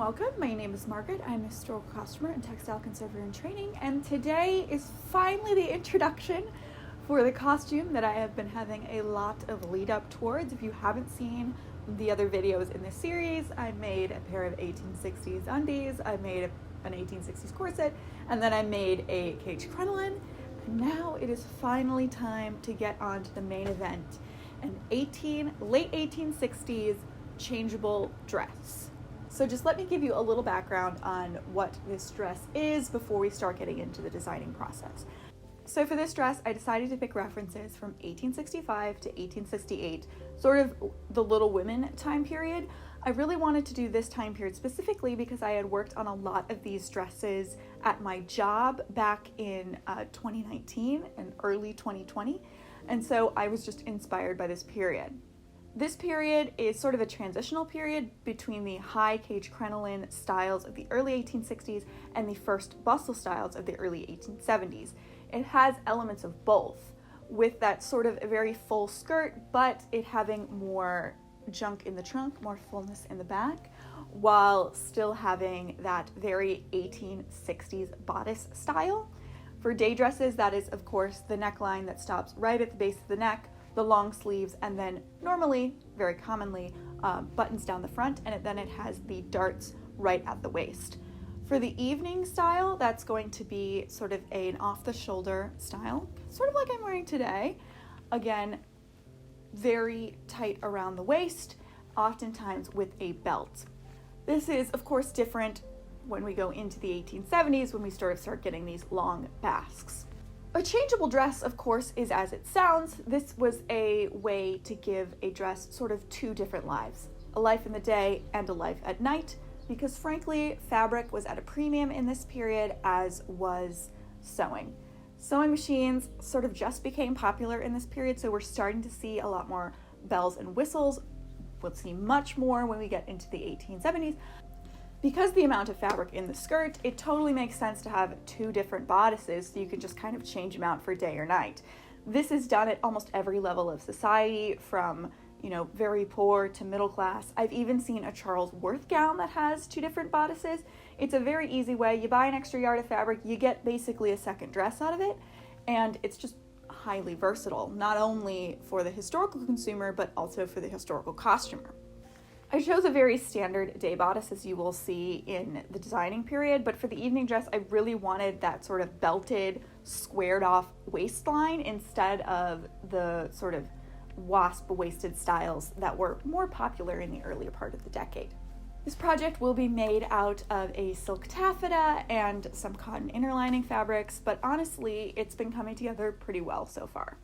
welcome. My name is Margaret. I'm a historical costumer and textile conservator in training, and today is finally the introduction for the costume that I have been having a lot of lead up towards. If you haven't seen the other videos in this series, I made a pair of 1860s undies, I made an 1860s corset, and then I made a cage crinoline. And now it is finally time to get on to the main event, an late 1860s changeable dress. So just let me give you a little background on what this dress is before we start getting into the designing process. So for this dress, I decided to pick references from 1865 to 1868, sort of the Little Women time period. I really wanted to do this time period specifically because I had worked on a lot of these dresses at my job back in 2019 and early 2020. And so I was just inspired by this period. This period is sort of a transitional period between the high cage crinoline styles of the early 1860s and the first bustle styles of the early 1870s. It has elements of both, with that sort of a very full skirt, but it having more junk in the trunk, more fullness in the back, while still having that very 1860s bodice style. For day dresses, that is, of course, the neckline that stops right at the base of the neck, the long sleeves, and then normally, very commonly, buttons down the front, and then it has the darts right at the waist. For the evening style, that's going to be sort of an off-the-shoulder style, sort of like I'm wearing today. Again, very tight around the waist, oftentimes with a belt. This is, of course, different when we go into the 1870s, when we start getting these long basques. A changeable dress, of course, is as it sounds. This was a way to give a dress sort of two different lives, a life in the day and a life at night, because frankly, fabric was at a premium in this period, as was sewing. Sewing machines sort of just became popular in this period, so we're starting to see a lot more bells and whistles. We'll see much more when we get into the 1870s. Because the amount of fabric in the skirt, it totally makes sense to have two different bodices so you can just kind of change them out for day or night. This is done at almost every level of society, from, very poor to middle class. I've even seen a Charles Worth gown that has two different bodices. It's a very easy way. You buy an extra yard of fabric, you get basically a second dress out of it, and it's just highly versatile, not only for the historical consumer, but also for the historical costumer. I chose a very standard day bodice, as you will see in the designing period, but for the evening dress, I really wanted that sort of belted, squared off waistline instead of the sort of wasp-waisted styles that were more popular in the earlier part of the decade. This project will be made out of a silk taffeta and some cotton interlining fabrics, but honestly, it's been coming together pretty well so far.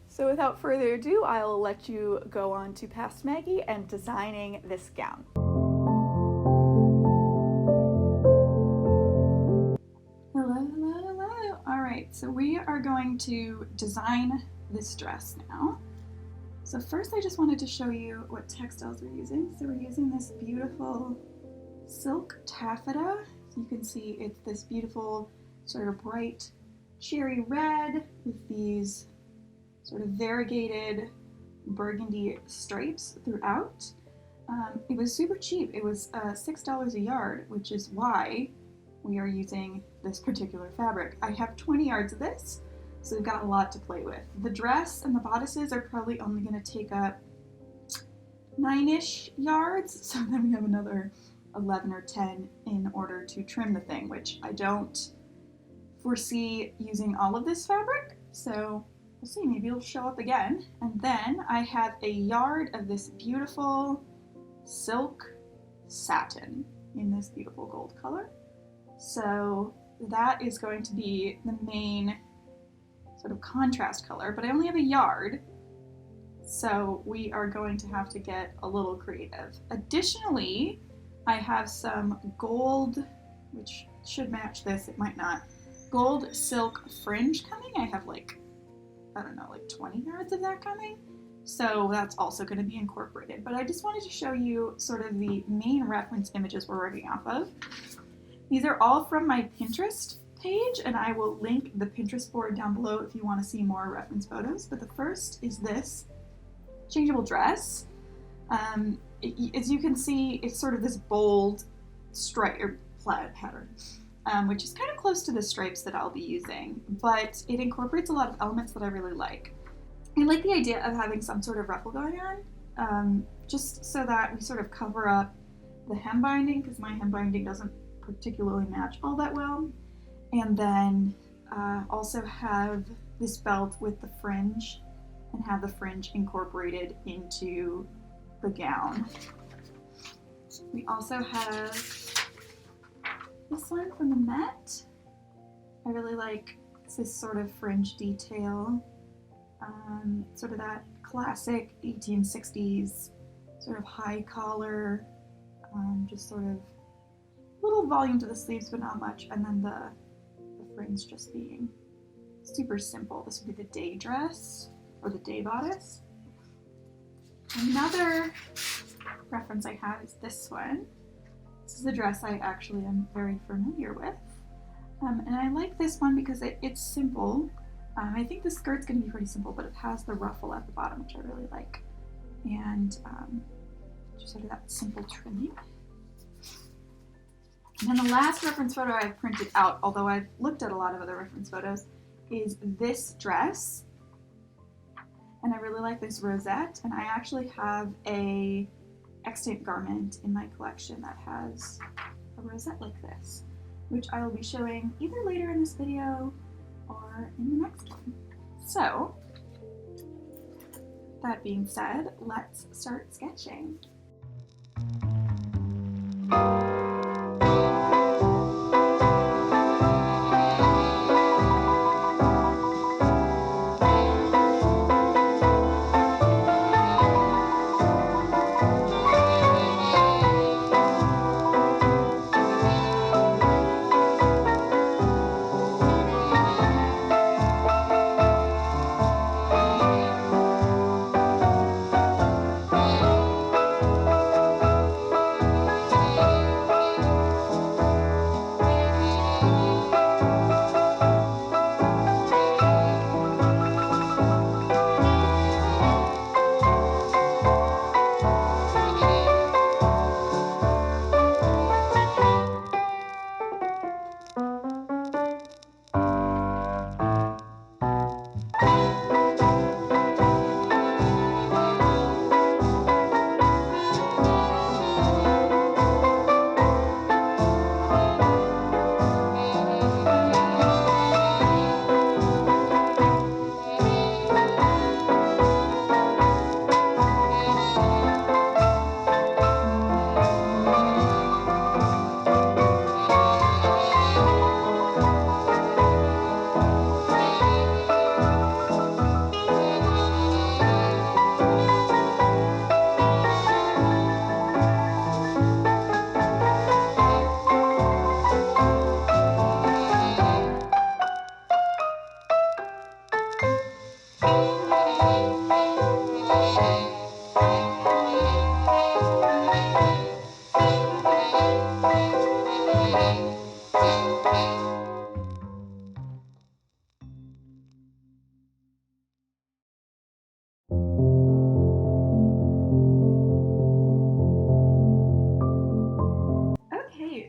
So without further ado, I'll let you go on to Past Maggie and designing this gown. Hello. All right, so we are going to design this dress now. So first I just wanted to show you what textiles we're using. So we're using this beautiful silk taffeta. So you can see it's this beautiful sort of bright cherry red with these sort of variegated burgundy stripes throughout. It was super cheap. It was $6 a yard, which is why we are using this particular fabric. I have 20 yards of this, so we've got a lot to play with. The dress and the bodices are probably only going to take up 9-ish yards, so then we have another 11 or 10 in order to trim the thing, which I don't foresee using all of this fabric, so we'll see, maybe it'll show up again. And then I have a yard of this beautiful silk satin in this beautiful gold color. So that is going to be the main sort of contrast color, but I only have a yard, so we are going to have to get a little creative. Additionally, I have some gold, which should match this, it might not, gold silk fringe coming. I have like 20 yards of that coming. So that's also going to be incorporated. But I just wanted to show you sort of the main reference images we're working off of. These are all from my Pinterest page, and I will link the Pinterest board down below if you want to see more reference photos. But the first is this changeable dress. As you can see, it's sort of this bold stripe or plaid pattern, which is kind of close to the stripes that I'll be using, but it incorporates a lot of elements that I really like. I like the idea of having some sort of ruffle going on, just so that we sort of cover up the hem binding, because my hem binding doesn't particularly match all that well. And then also have this belt with the fringe, and have the fringe incorporated into the gown. We also have this one from the Met. I really like this sort of fringe detail, sort of that classic 1860s sort of high collar, just sort of little volume to the sleeves but not much, and then the fringe just being super simple. This would be the day dress or the day bodice. Another reference I have is this one. This is a dress I actually am very familiar with, and I like this one because it's simple. I think the skirt's going to be pretty simple, but it has the ruffle at the bottom, which I really like, and just sort of that simple trimming. And then the last reference photo I've printed out, although I've looked at a lot of other reference photos, is this dress. And I really like this rosette, and I actually have a extant garment in my collection that has a rosette like this, which I will be showing either later in this video or in the next one. So, that being said, let's start sketching.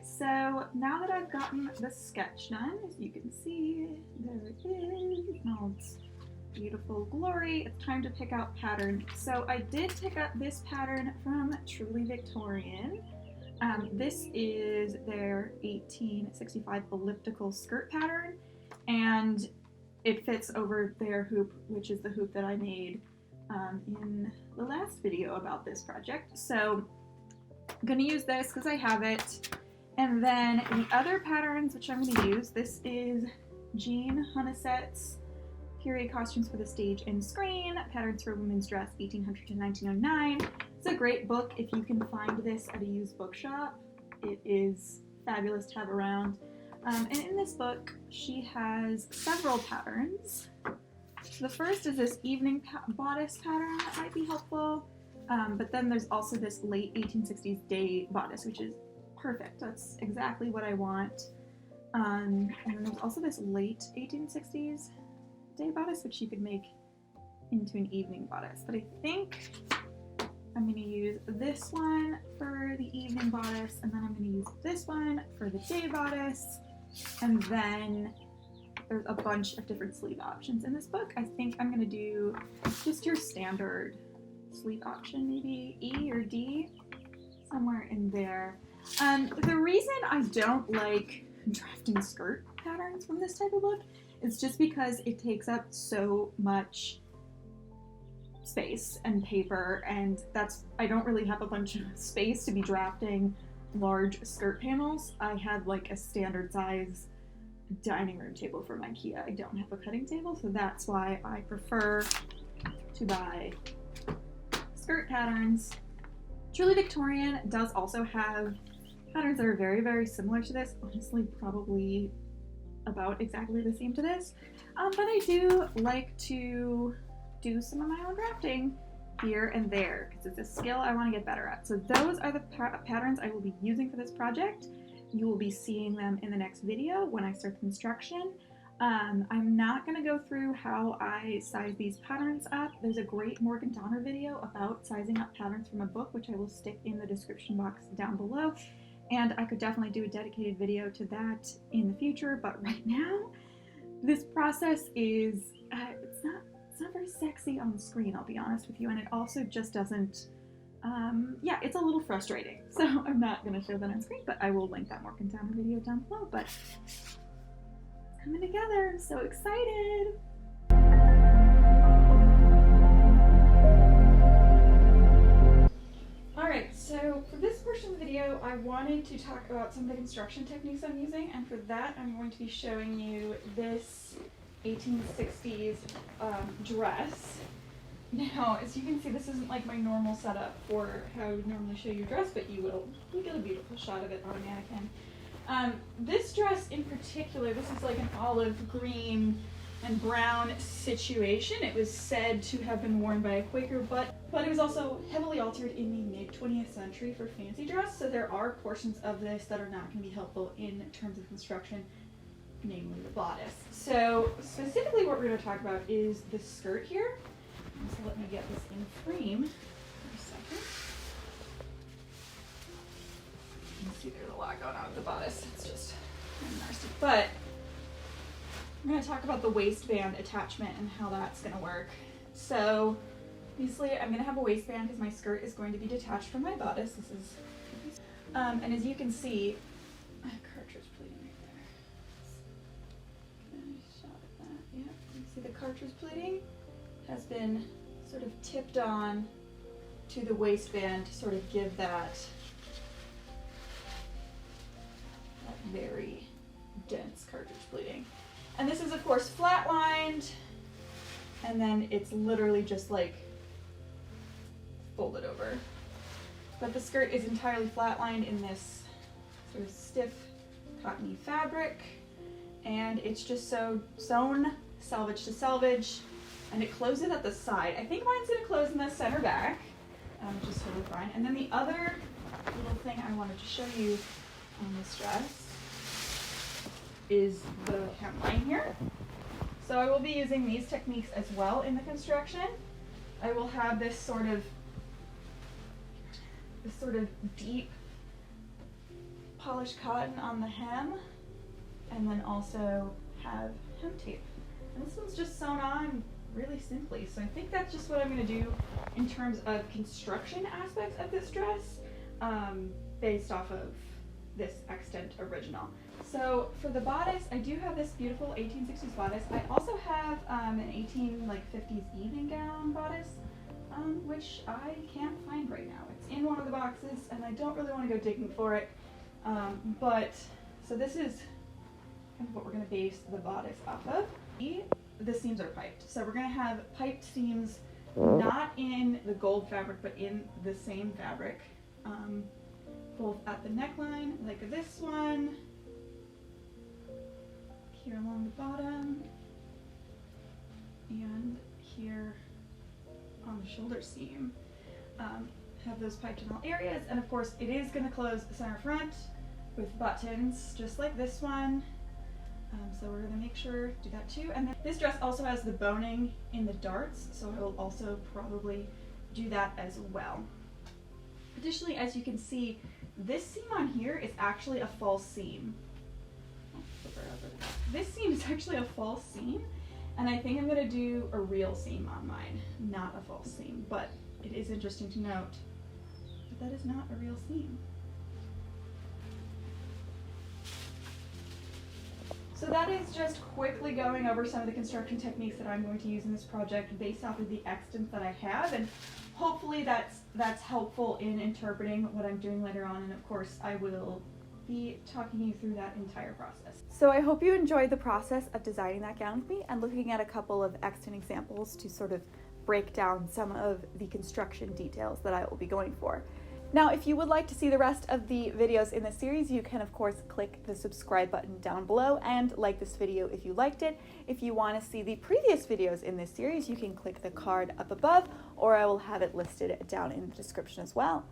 So now that I've gotten the sketch done, as you can see, there it is in all its beautiful glory, it's time to pick out pattern. So I did pick up this pattern from Truly Victorian. This is their 1865 elliptical skirt pattern, and it fits over their hoop, which is the hoop that I made in the last video about this project. So I'm going to use this because I have it. And then the other patterns which I'm going to use, this is Jean Honeset's Period Costumes for the Stage and Screen, Patterns for Women's Dress 1800 to 1909. It's a great book if you can find this at a used bookshop. It is fabulous to have around. And in this book, she has several patterns. The first is this evening bodice pattern that might be helpful, but then there's also this late 1860s day bodice, which is perfect. That's exactly what I want. And then there's also this late 1860s day bodice, which you could make into an evening bodice. But I think I'm going to use this one for the evening bodice, and then I'm going to use this one for the day bodice, and then there's a bunch of different sleeve options in this book. I think I'm going to do just your standard sleeve option, maybe E or D, somewhere in there. The reason I don't like drafting skirt patterns from this type of book is just because it takes up so much space and paper, and I don't really have a bunch of space to be drafting large skirt panels. I have like a standard size dining room table from IKEA. I don't have a cutting table, so that's why I prefer to buy skirt patterns. Truly Victorian does also have patterns that are very, very similar to this. Honestly, probably about exactly the same to this. But I do like to do some of my own drafting here and there because it's a skill I want to get better at. So those are the patterns I will be using for this project. You will be seeing them in the next video when I start the construction. I'm not going to go through how I size these patterns up. There's a great Morgan Donner video about sizing up patterns from a book, which I will stick in the description box down below. And I could definitely do a dedicated video to that in the future, but right now, this process is, it's not very sexy on the screen, I'll be honest with you, and it also just doesn't, yeah, it's a little frustrating. So I'm not going to show that on screen, but I will link that Morgan Donner video down below, but it's coming together, I'm so excited! Alright, so for this portion of the video, I wanted to talk about some of the construction techniques I'm using, and for that I'm going to be showing you this 1860s dress. Now, as you can see, this isn't like my normal setup for how I would normally show you a dress, but you get a beautiful shot of it on a mannequin. This dress in particular, this is like an olive green and brown situation. It was said to have been worn by a Quaker, but it was also heavily altered in the mid-20th century for fancy dress, so there are portions of this that are not going to be helpful in terms of construction, namely the bodice. So specifically what we're going to talk about is the skirt here. So let me get this in frame for a second. You can see there's a lot going on with the bodice. It's just nasty. But I'm going to talk about the waistband attachment and how that's going to work. So obviously I'm going to have a waistband because my skirt is going to be detached from my bodice. This is, and as you can see, I have cartridge pleating right there. Nice shot of that. Yeah, you can see the cartridge pleating has been sort of tipped on to the waistband to sort of give that very dense cartridge pleating. And this is of course flat-lined, and then it's literally just like folded over. But the skirt is entirely flat-lined in this sort of stiff cottony fabric, and it's just so sewn selvage to selvage, and it closes at the side. I think mine's gonna close in the center back, which is totally fine. And then the other little thing I wanted to show you on this dress is the hemline here. So I will be using these techniques as well in the construction. I will have this sort of deep polished cotton on the hem, and then also have hem tape. And this one's just sewn on really simply. So I think that's just what I'm going to do in terms of construction aspects of this dress, based off of this extant original. So for the bodice, I do have this beautiful 1860s bodice. I also have an 50s evening gown bodice, which I can't find right now. It's in one of the boxes, and I don't really want to go digging for it. But so this is kind of what we're going to base the bodice off of. The seams are piped, so we're going to have piped seams, not in the gold fabric, but in the same fabric, both at the neckline, like this one, here along the bottom, and here on the shoulder seam. Have those piped in all areas, and of course it is going to close the center front with buttons, just like this one. So we're going to make sure to do that too. And then this dress also has the boning in the darts, so I will also probably do that as well. Additionally, as you can see, this seam on here is actually a false seam. This seam is actually a false seam, and I think I'm going to do a real seam on mine, not a false seam, but it is interesting to note that that is not a real seam. So that is just quickly going over some of the construction techniques that I'm going to use in this project based off of the extents that I have, and hopefully that's helpful in interpreting what I'm doing later on, and of course I will be talking you through that entire process. So I hope you enjoyed the process of designing that gown with me and looking at a couple of extant examples to sort of break down some of the construction details that I will be going for. Now, if you would like to see the rest of the videos in this series, you can of course click the subscribe button down below and like this video if you liked it. If you want to see the previous videos in this series, you can click the card up above, or I will have it listed down in the description as well.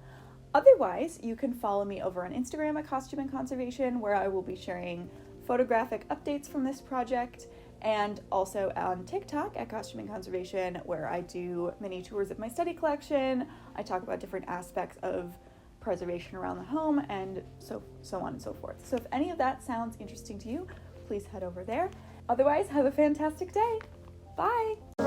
Otherwise, you can follow me over on Instagram at costumeandconservation, where I will be sharing photographic updates from this project, and also on TikTok at costumeandconservation, where I do mini tours of my study collection. I talk about different aspects of preservation around the home, and so on and so forth. So if any of that sounds interesting to you, please head over there. Otherwise, have a fantastic day. Bye!